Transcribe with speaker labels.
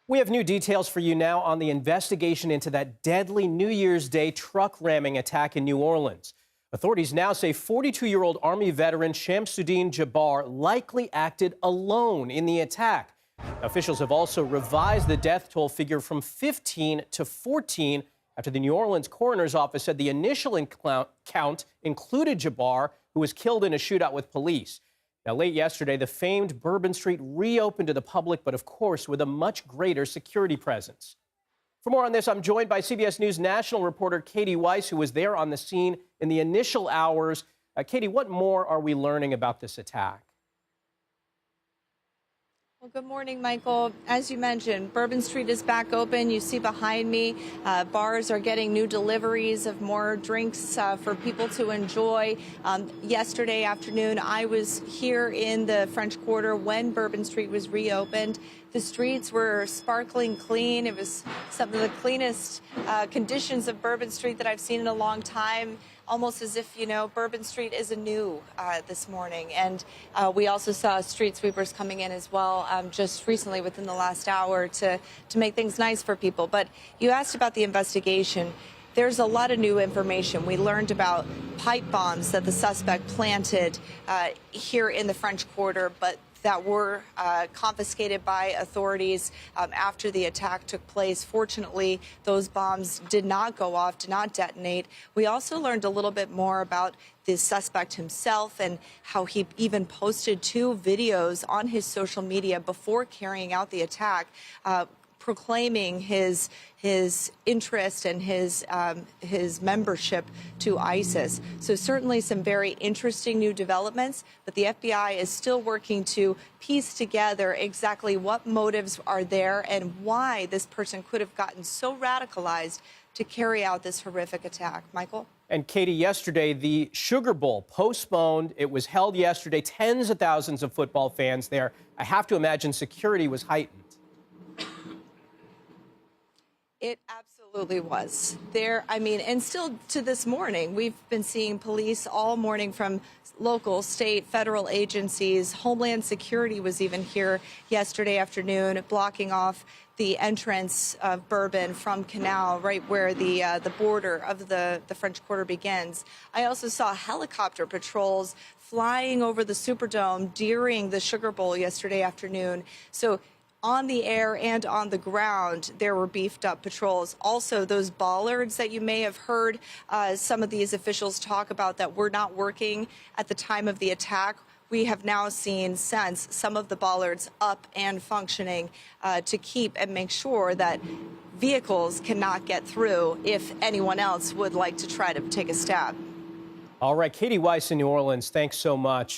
Speaker 1: We have new details for you now on the investigation into that deadly New Year's Day truck ramming attack in New Orleans. Authorities now say 42-year-old Army veteran Shamsuddin Jabbar likely acted alone in the attack. Officials have also revised the death toll figure from 15 to 14 after the New Orleans coroner's office said the initial count included Jabbar, who was killed in a shootout with police. Now, late yesterday, the famed Bourbon Street reopened to the public, but of course, with a much greater security presence. For more on this, I'm joined by CBS News national reporter Katie Weiss, who was there on the scene in the initial hours. Katie, what more are we learning about this attack?
Speaker 2: Well, good morning, Michael. As you mentioned, Bourbon Street is back open. You see behind me, bars are getting new deliveries of more drinks for people to enjoy. Yesterday afternoon, I was here in the French Quarter when Bourbon Street was reopened. The streets were sparkling clean. It was some of the cleanest conditions of Bourbon Street that I've seen in a long time. Almost as if, Bourbon Street is anew this morning. And we also saw street sweepers coming in as well just recently within the last hour to make things nice for people. But you asked about the investigation. There's a lot of new information. We learned about pipe bombs that the suspect planted here in the French Quarter, but that were confiscated by authorities after the attack took place. Fortunately, those bombs did not go off, did not detonate. We also learned a little bit more about the suspect himself and how he even posted 2 videos on his social media before carrying out the attack, proclaiming his interest and his membership to ISIS. So certainly some very interesting new developments, but the FBI is still working to piece together exactly what motives are there and why this person could have gotten so radicalized to carry out this horrific attack. Michael?
Speaker 1: And Katie, yesterday, the Sugar Bowl postponed. It was held yesterday. Tens of thousands of football fans there. I have to imagine security was heightened.
Speaker 2: It absolutely was. And still to this morning, we've been seeing police all morning from local, state, federal agencies. Homeland Security was even here yesterday afternoon, blocking off the entrance of Bourbon from Canal, right where the border of the French Quarter begins. I also saw helicopter patrols flying over the Superdome during the Sugar Bowl yesterday afternoon. So on the air and on the ground, there were beefed up patrols. Also, those bollards that you may have heard some of these officials talk about that were not working at the time of the attack, we have now seen since some of the bollards up and functioning to keep and make sure that vehicles cannot get through if anyone else would like to try to take a stab.
Speaker 1: All right, Katie Weiss in New Orleans, thanks so much.